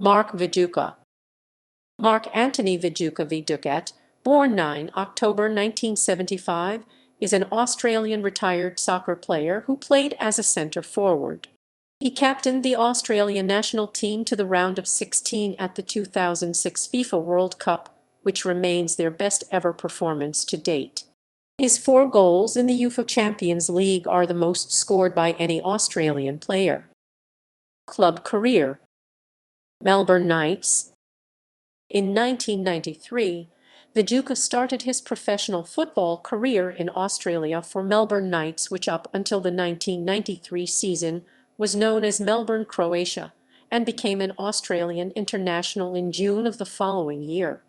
Mark Viduka. Mark Antony Viduka vih-DOOK-ə, born 9 October 1975, is an Australian retired soccer player who played as a centre forward. He captained the Australian national team to the round of 16 at the 2006 FIFA World Cup, which remains their best ever performance to date. His 4 goals in the UEFA Champions League are the most scored by any Australian player. Club career: Melbourne Knights. In 1993, Viduka started his professional football career in Australia for Melbourne Knights, which up until the 1993 season was known as Melbourne, Croatia, and became an Australian international in June of the following year.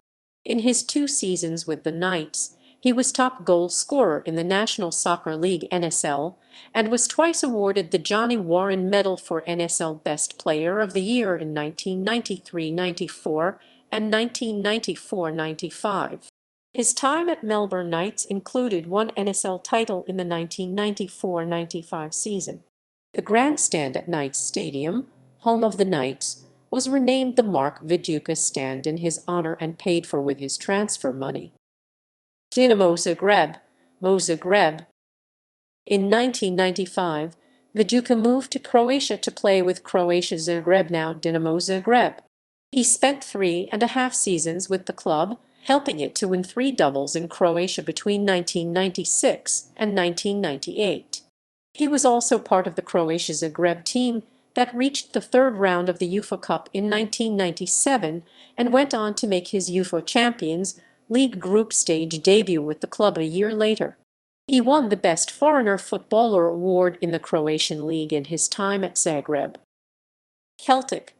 In his 2 seasons with the Knights, he was top goal scorer in the National Soccer League (NSL) and was twice awarded the Johnny Warren Medal for NSL Best Player of the Year in 1993-94 and 1994-95. His time at Melbourne Knights included 1 NSL title in the 1994-95 season. The grandstand at Knights Stadium, home of the Knights, was renamed the Mark Viduka Stand in his honor and paid for with his transfer money. Dinamo Zagreb. In 1995, Viduka moved to Croatia to play with Croatia Zagreb, now Dinamo Zagreb. He spent 3.5 seasons with the club, helping it to win 3 doubles in Croatia between 1996 and 1998. He was also part of the Croatia Zagreb team that reached the 3rd round of the UEFA Cup in 1997 and went on to make his UEFA Champions League group stage debut with the club a year later. He won the Best Foreigner Footballer award in the Croatian league in his time at Zagreb. Celtic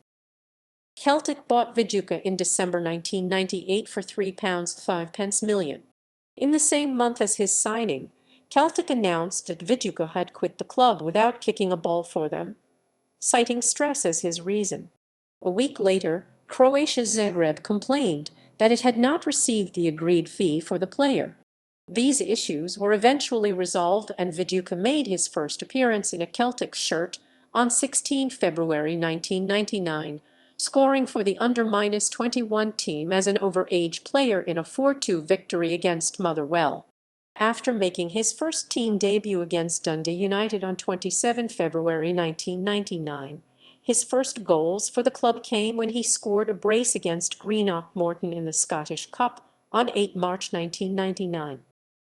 bought Viduka in December 1998 for £3.05 million. In the same month as his signing, Celtic announced that Viduka had quit the club without kicking a ball for them, citing stress as his reason. A week later, Croatia Zagreb complained that it had not received the agreed fee for the player. These issues were eventually resolved and Viduka made his first appearance in a Celtic shirt on 16 February 1999, scoring for the under-21 team as an overage player in a 4-2 victory against Motherwell. After making his first team debut against Dundee United on 27 February 1999, his first goals for the club came when he scored a brace against Greenock Morton in the Scottish Cup on 8 March 1999.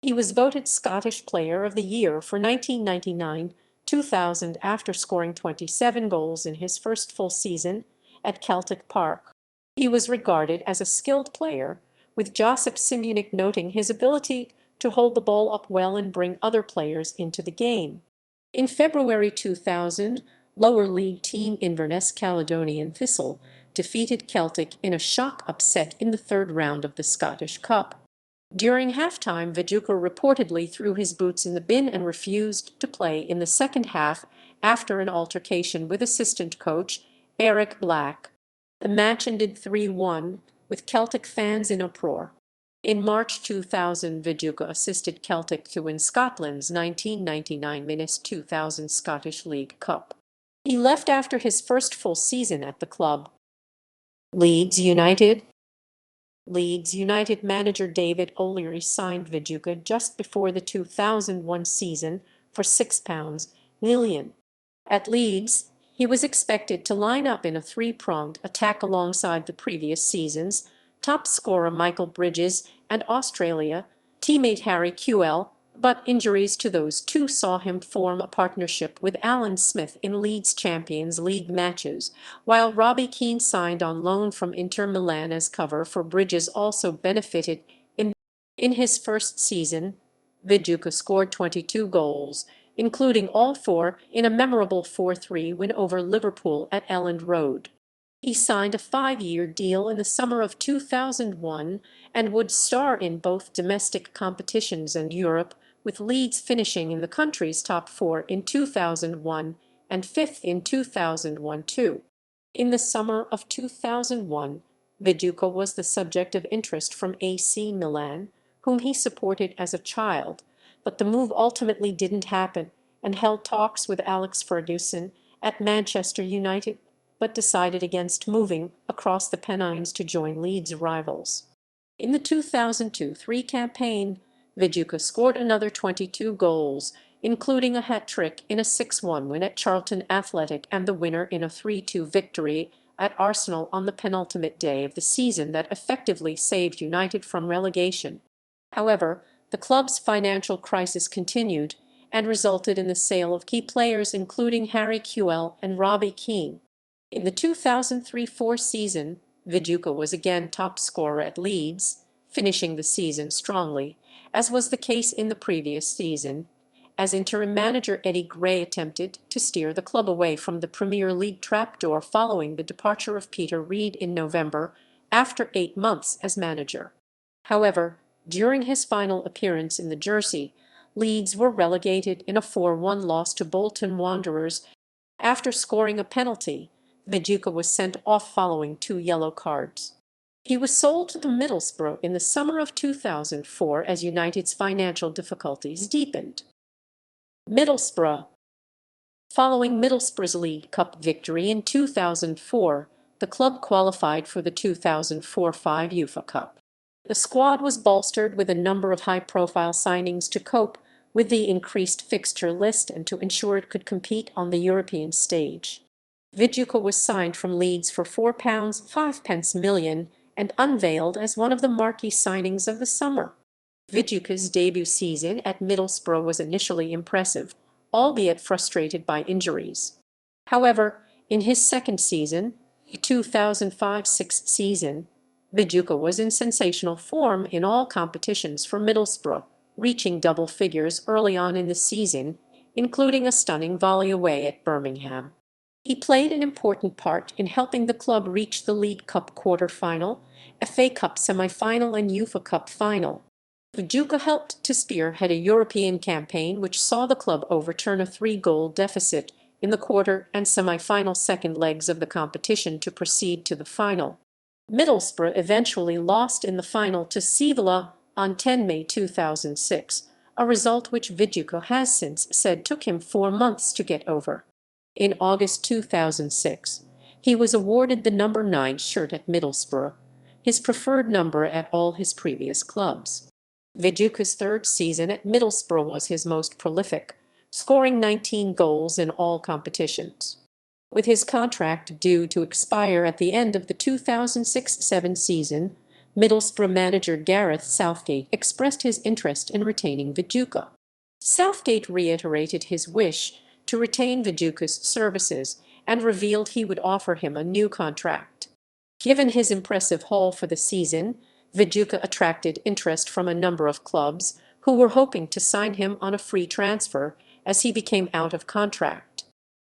He was voted Scottish Player of the Year for 1999-2000 after scoring 27 goals in his first full season at Celtic Park. He was regarded as a skilled player, with Josip Simunic noting his ability to hold the ball up well and bring other players into the game. In February 2000, lower league team Inverness Caledonian Thistle defeated Celtic in a shock upset in the 3rd round of the Scottish Cup. During halftime, Viduka reportedly threw his boots in the bin and refused to play in the second half after an altercation with assistant coach Eric Black. The match ended 3-1, with Celtic fans in uproar. In March 2000, Viduka assisted Celtic to win Scotland's 1999-2000 Scottish League Cup. He left after his first full season at the club. Leeds United manager David O'Leary signed Viduka just before the 2001 season for £6 million. At Leeds, he was expected to line up in a 3-pronged attack alongside the previous season's top scorer Michael Bridges and Australia teammate Harry Kewell, but injuries to those two saw him form a partnership with Alan Smith in Leeds Champions League matches, while Robbie Keane signed on loan from Inter Milan as cover for Bridges also benefited. In his first season, Viduka scored 22 goals, including all 4 in a memorable 4-3 win over Liverpool at Elland Road. He signed a 5-year deal in the summer of 2001 and would star in both domestic competitions and Europe, with Leeds finishing in the country's top 4 in 2001 and 5th in 2001-2. In the summer of 2001, Viduka was the subject of interest from AC Milan, whom he supported as a child, but the move ultimately didn't happen and held talks with Alex Ferguson at Manchester United. but decided against moving across the Pennines to join Leeds' rivals. In the 2002-03 campaign, Viduka scored another 22 goals, including a hat-trick in a 6-1 win at Charlton Athletic and the winner in a 3-2 victory at Arsenal on the penultimate day of the season that effectively saved United from relegation. However, the club's financial crisis continued and resulted in the sale of key players including Harry Kewell and Robbie Keane. In the 2003-04 season, Viduka was again top scorer at Leeds, finishing the season strongly, as was the case in the previous season, as interim manager Eddie Gray attempted to steer the club away from the Premier League trapdoor following the departure of Peter Reid in November after 8 months as manager. However, during his final appearance in the jersey, Leeds were relegated in a 4-1 loss to Bolton Wanderers. After scoring a penalty, Viduka was sent off following 2 yellow cards. He was sold to Middlesbrough in the summer of 2004 as United's financial difficulties deepened. Middlesbrough. Following Middlesbrough's League Cup victory in 2004, the club qualified for the 2004-05 UEFA Cup. The squad was bolstered with a number of high-profile signings to cope with the increased fixture list and to ensure it could compete on the European stage. Viduka was signed from Leeds for £4.05 million and unveiled as one of the marquee signings of the summer. Viduka's debut season at Middlesbrough was initially impressive, albeit frustrated by injuries. However, in his second season, the 2005-06 season, Viduka was in sensational form in all competitions for Middlesbrough, reaching double figures early on in the season, including a stunning volley away at Birmingham. He played an important part in helping the club reach the League Cup quarter-final, FA Cup semi-final and UEFA Cup final. Viduka helped to spearhead a European campaign which saw the club overturn a 3-goal deficit in the quarter and semi-final second legs of the competition to proceed to the final. Middlesbrough eventually lost in the final to Sevilla on 10 May 2006, a result which Viduka has since said took him 4 months to get over. In August 2006, he was awarded the number 9 shirt at Middlesbrough, his preferred number at all his previous clubs. Viduka's third season at Middlesbrough was his most prolific, scoring 19 goals in all competitions. With his contract due to expire at the end of the 2006-07 season, Middlesbrough manager Gareth Southgate expressed his interest in retaining Viduka. Southgate reiterated his wish to retain Viduka's services and revealed he would offer him a new contract. Given his impressive haul for the season, Viduka attracted interest from a number of clubs who were hoping to sign him on a free transfer as he became out of contract.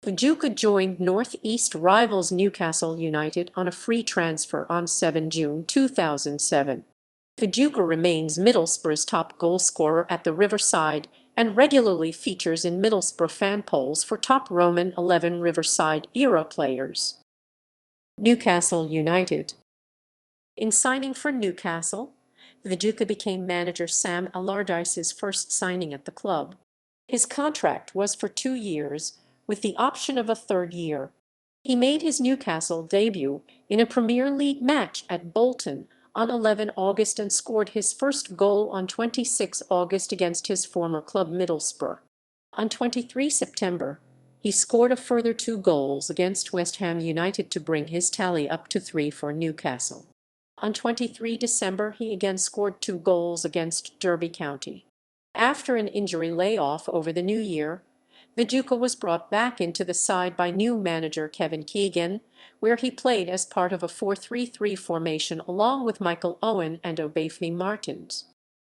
Viduka joined North-East rivals Newcastle United on a free transfer on 7 June 2007. Viduka remains Middlesbrough's top goalscorer at the Riverside and regularly features in Middlesbrough fan polls for top Roman 11 Riverside-era players. Newcastle United. In signing for Newcastle, Viduka became manager Sam Allardyce's first signing at the club. His contract was for 2 years, with the option of a third year. He made his Newcastle debut in a Premier League match at Bolton on 11 August and scored his first goal on 26 August against his former club Middlesbrough. On 23 September, he scored a further 2 goals against West Ham United to bring his tally up to 3 for Newcastle. On 23 December, he again scored 2 goals against Derby County. After an injury layoff over the new year, Viduka was brought back into the side by new manager Kevin Keegan, where he played as part of a 4-3-3 formation along with Michael Owen and Obafemi Martins.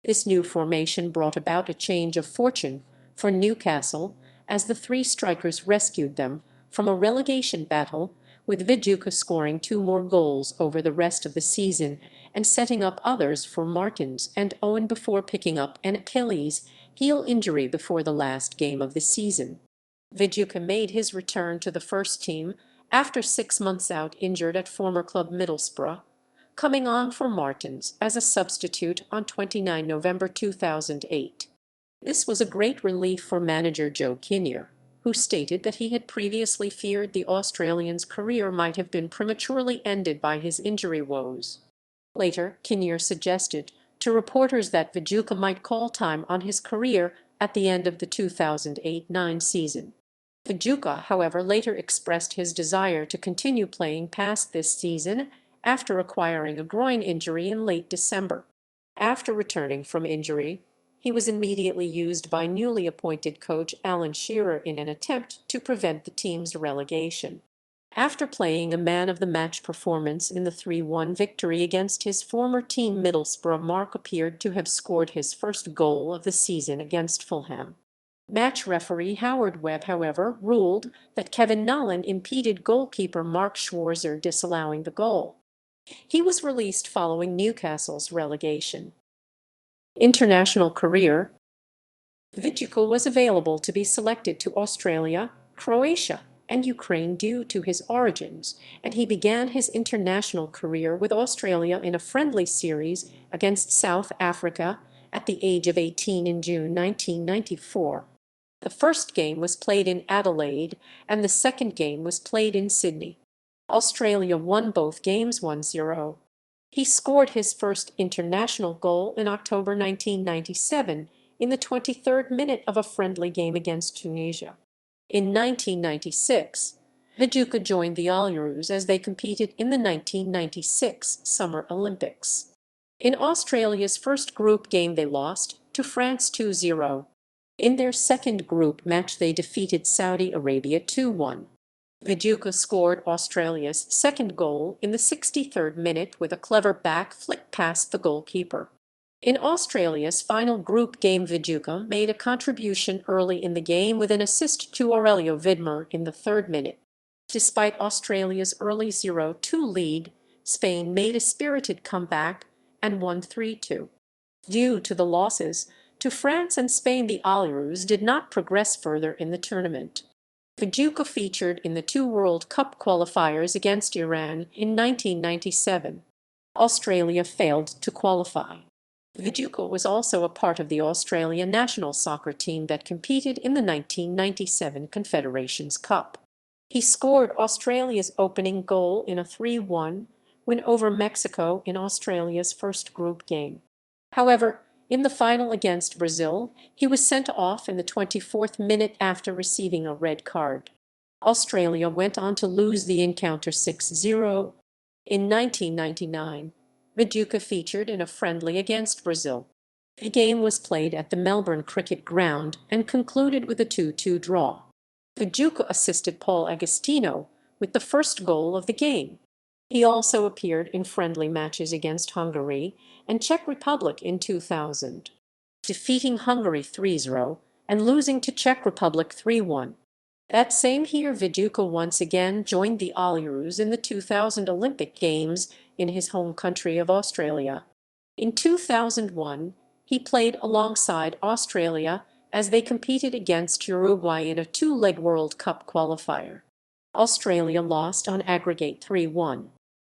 This new formation brought about a change of fortune for Newcastle as the 3 strikers rescued them from a relegation battle, with Viduka scoring 2 more goals over the rest of the season and setting up others for Martins and Owen before picking up an Achilles heel injury before the last game of the season. Viduka made his return to the first team after 6 months out injured at former club Middlesbrough, coming on for Martins as a substitute on 29 November 2008. This was a great relief for manager Joe Kinnear, who stated that he had previously feared the Australian's career might have been prematurely ended by his injury woes. Later, Kinnear suggested to reporters that Viduka might call time on his career at the end of the 2008-09 season. Viduka, however, later expressed his desire to continue playing past this season after acquiring a groin injury in late December. After returning from injury, he was immediately used by newly appointed coach Alan Shearer in an attempt to prevent the team's relegation. After playing a man-of-the-match performance in the 3-1 victory against his former team Middlesbrough, Mark appeared to have scored his first goal of the season against Fulham. Match referee Howard Webb, however, ruled that Kevin Nolan impeded goalkeeper Mark Schwarzer, disallowing the goal. He was released following Newcastle's relegation. International career. Viduka was available to be selected to Australia, Croatia, and Ukraine due to his origins, and he began his international career with Australia in a friendly series against South Africa at the age of 18 in June 1994. The first game was played in Adelaide, and the second game was played in Sydney. Australia won both games 1-0. He scored his first international goal in October 1997 in the 23rd minute of a friendly game against Tunisia. In 1996, Viduka joined the Olyroos as they competed in the 1996 Summer Olympics. In Australia's first group game they lost to France 2-0. In their second group match they defeated Saudi Arabia 2-1. Viduka scored Australia's second goal in the 63rd minute with a clever back flick past the goalkeeper. In Australia's final group game, Viduka made a contribution early in the game with an assist to Aurelio Vidmar in the 3rd minute. Despite Australia's early 0-2 lead, Spain made a spirited comeback and won 3-2. Due to the losses to France and Spain, the Olyroos did not progress further in the tournament. Viduka featured in the 2 World Cup qualifiers against Iran in 1997. Australia failed to qualify. Viduka was also a part of the Australian national soccer team that competed in the 1997 Confederations Cup. He scored Australia's opening goal in a 3-1 win over Mexico in Australia's first group game. However, in the final against Brazil, he was sent off in the 24th minute after receiving a red card. Australia went on to lose the encounter 6-0. In 1999, Viduka featured in a friendly against Brazil. The game was played at the Melbourne Cricket Ground and concluded with a 2-2 draw. Viduka assisted Paul Agostino with the first goal of the game. He also appeared in friendly matches against Hungary and Czech Republic in 2000, defeating Hungary 3-0 and losing to Czech Republic 3-1. That same year, Viduka once again joined the Olyroos in the 2000 Olympic Games in his home country of Australia. In 2001, he played alongside Australia as they competed against Uruguay in a 2-leg World Cup qualifier. Australia lost on aggregate 3-1.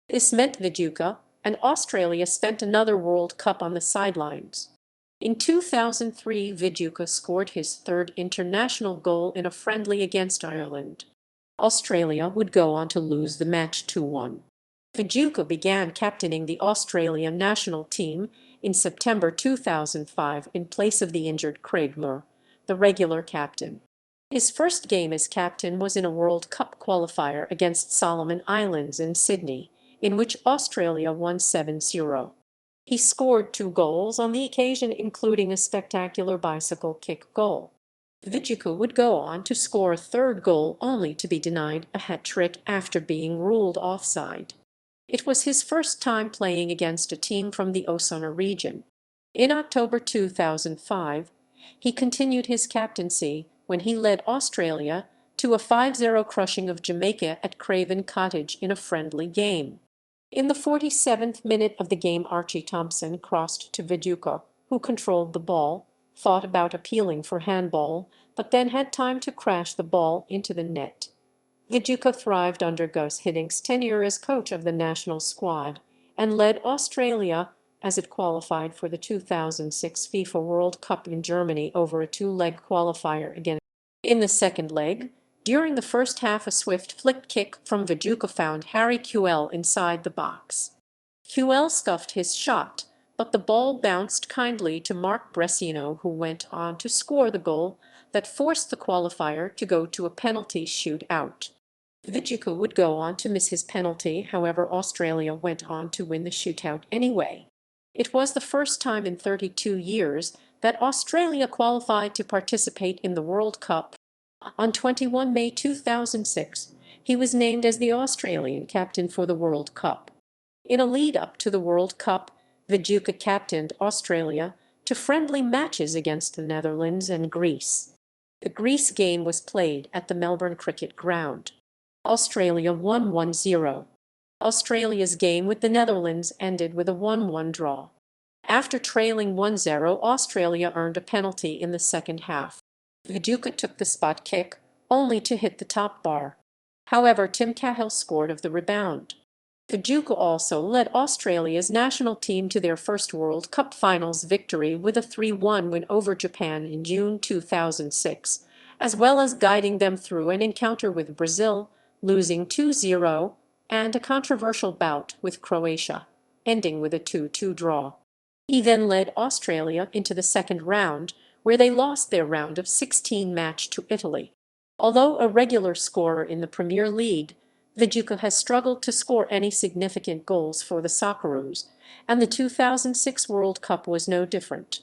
This meant Viduka and Australia spent another World Cup on the sidelines. In 2003, Viduka scored his 3rd international goal in a friendly against Ireland. Australia would go on to lose the match 2-1. Viduka began captaining the Australian national team in September 2005 in place of the injured Craig Moore, the regular captain. His first game as captain was in a World Cup qualifier against Solomon Islands in Sydney, in which Australia won 7-0. He scored 2 goals on the occasion, including a spectacular bicycle kick goal. Viduka would go on to score a 3rd goal only to be denied a hat-trick after being ruled offside. It was his first time playing against a team from the Osona region. In October 2005, he continued his captaincy when he led Australia to a 5-0 crushing of Jamaica at Craven Cottage in a friendly game. In the 47th minute of the game, Archie Thompson crossed to Viduka, who controlled the ball, thought about appealing for handball, but then had time to crash the ball into the net. Viduka thrived under Gus Hiddink's tenure as coach of the national squad and led Australia as it qualified for the 2006 FIFA World Cup in Germany over a 2-leg qualifier against In the second leg, during the first half, a swift flick kick from Viduka found Harry Kewell inside the box. Kewell scuffed his shot, but the ball bounced kindly to Mark Bresciano, who went on to score the goal that forced the qualifier to go to a penalty shootout. Viduka would go on to miss his penalty, however Australia went on to win the shootout anyway. It was the first time in 32 years that Australia qualified to participate in the World Cup. On 21 May 2006, he was named as the Australian captain for the World Cup. In a lead-up to the World Cup, Viduka captained Australia to friendly matches against the Netherlands and Greece. The Greece game was played at the Melbourne Cricket Ground. Australia won 1-0. Australia's game with the Netherlands ended with a 1-1 draw. After trailing 1-0, Australia earned a penalty in the second half. Viduka took the spot kick, only to hit the top bar. However, Tim Cahill scored of the rebound. Viduka also led Australia's national team to their first World Cup finals victory with a 3-1 win over Japan in June 2006, as well as guiding them through an encounter with Brazil, losing 2-0, and a controversial bout with Croatia, ending with a 2-2 draw. He then led Australia into the second round, where they lost their round of 16 match to Italy. Although a regular scorer in the Premier League, Viduka has struggled to score any significant goals for the Socceroos, and the 2006 World Cup was no different.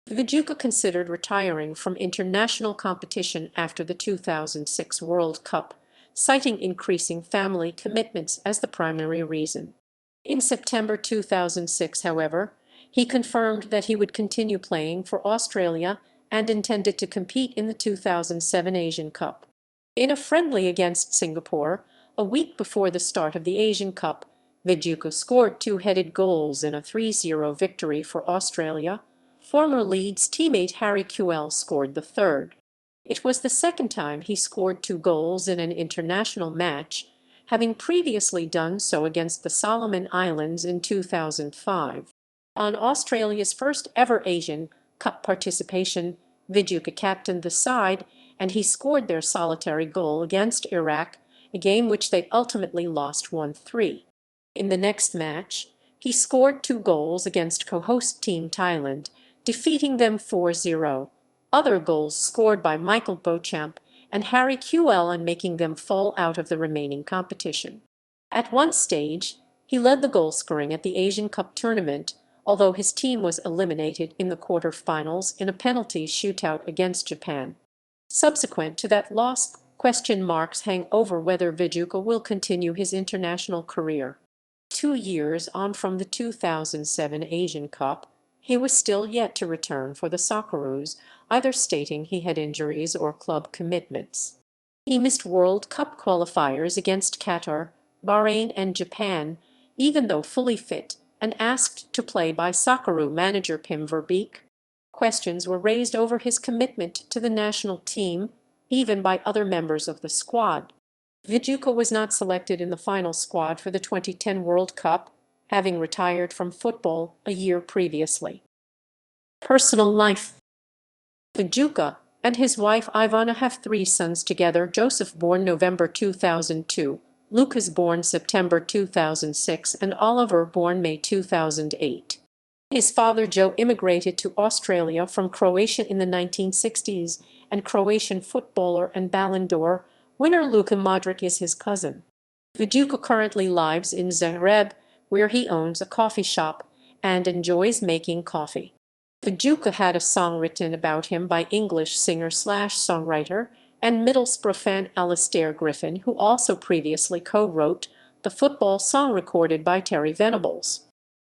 Viduka considered retiring from international competition after the 2006 World Cup, citing increasing family commitments as the primary reason. In September 2006, however, he confirmed that he would continue playing for Australia and intended to compete in the 2007 Asian Cup. In a friendly against Singapore, a week before the start of the Asian Cup, Viduka scored two-headed goals in a 3-0 victory for Australia. Former Leeds teammate Harry Kewell scored the third. It was the second time he scored two goals in an international match, having previously done so against the Solomon Islands in 2005. On Australia's first ever Asian Cup participation, Viduka captained the side, and he scored their solitary goal against Iraq, a game which they ultimately lost 1-3. In the next match, he scored two goals against co-host team Thailand, defeating them 4-0. Other goals scored by Michael Beauchamp and Harry Kewell and making them fall out of the remaining competition. At one stage, he led the goal-scoring at the Asian Cup tournament, although his team was eliminated in the quarter-finals in a penalty shootout against Japan. Subsequent to that loss, question marks hang over whether Viduka will continue his international career. 2 years on from the 2007 Asian Cup, he was still yet to return for the Socceroos, either stating he had injuries or club commitments. He missed World Cup qualifiers against Qatar, Bahrain and Japan, even though fully fit and asked to play by Socceroo manager Pim Verbeek. Questions were raised over his commitment to the national team, even by other members of the squad. Viduka was not selected in the final squad for the 2010 World Cup, having retired from football a year previously. Personal life. Viduka and his wife Ivana have 3 sons together: Joseph, born November 2002, Lucas, born September 2006, and Oliver, born May 2008. His father Joe immigrated to Australia from Croatia in the 1960s, and Croatian footballer and Ballon d'Or winner Luka Modric is his cousin. Viduka currently lives in Zagreb, where he owns a coffee shop and enjoys making coffee. Viduka had a song written about him by English singer-songwriter and Middlesbrough fan Alastair Griffin, who also previously co-wrote the football song recorded by Terry Venables.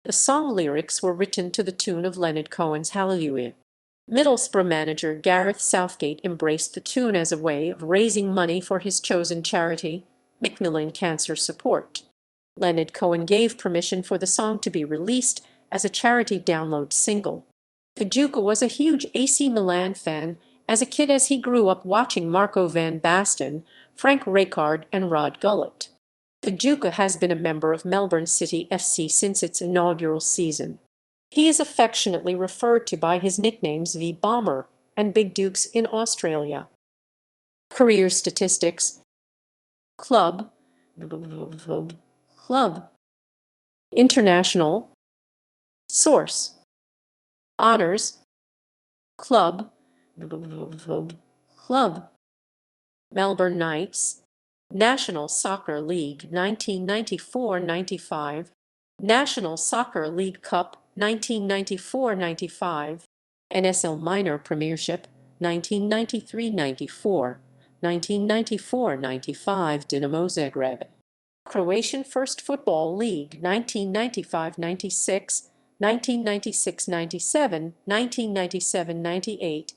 The song lyrics were written to the tune of Leonard Cohen's Hallelujah. Middlesbrough manager Gareth Southgate embraced the tune as a way of raising money for his chosen charity, Macmillan Cancer Support. Leonard Cohen gave permission for the song to be released as a charity download single. Viduka was a huge AC Milan fan as a kid, as he grew up watching Marco van Basten, Frank Rijkaard and Rod Gullit. Viduka has been a member of Melbourne City FC since its inaugural season. He is affectionately referred to by his nicknames V-Bomber and Big Dukes in Australia. Career statistics. Club. Club. International. Source. Honors. Club. Club. Melbourne Knights. National Soccer League 1994-95. National Soccer League Cup 1994-95. NSL Minor Premiership 1993-94. 1994-95 Dinamo Zagreb. Croatian First Football League 1995-96, 1996-97, 1997-98.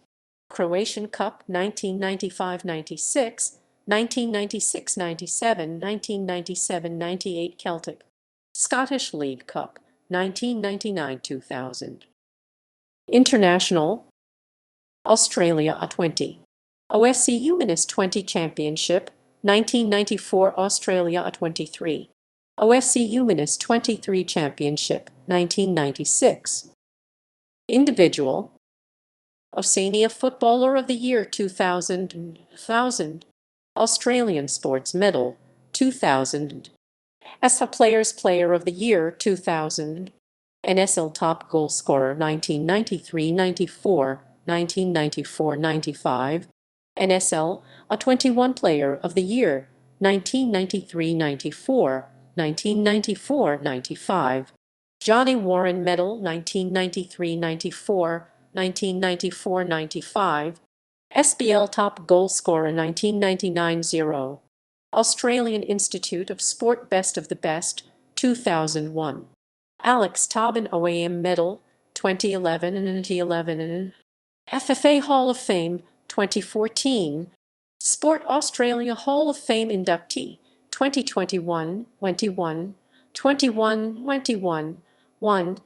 Croatian Cup 1995-96, 1996-97, 1997-98 Celtic. Scottish League Cup 1999-2000. International. Australia A20. OFC Humanist 20 Championship 1994 Australia A23. OFC Humanist 23 Championship 1996. Individual. Oceania Footballer of the Year 2000. Australian Sports Medal 2000. ESA Players Player of the Year 2000. NSL Top Goal Scorer 1993-94, 1994-95. NSL A21 Player of the Year 1993-94, 1994-95. Johnny Warren Medal 1993-94, 1994-95. SBL Top Goal Scorer 1999-0. Australian Institute of Sport Best of the Best 2001. Alex Tobin OAM Medal 2011 and 2011. FFA Hall of Fame 2014. Sport Australia Hall of Fame inductee 2021, 21, 21, 21, 1.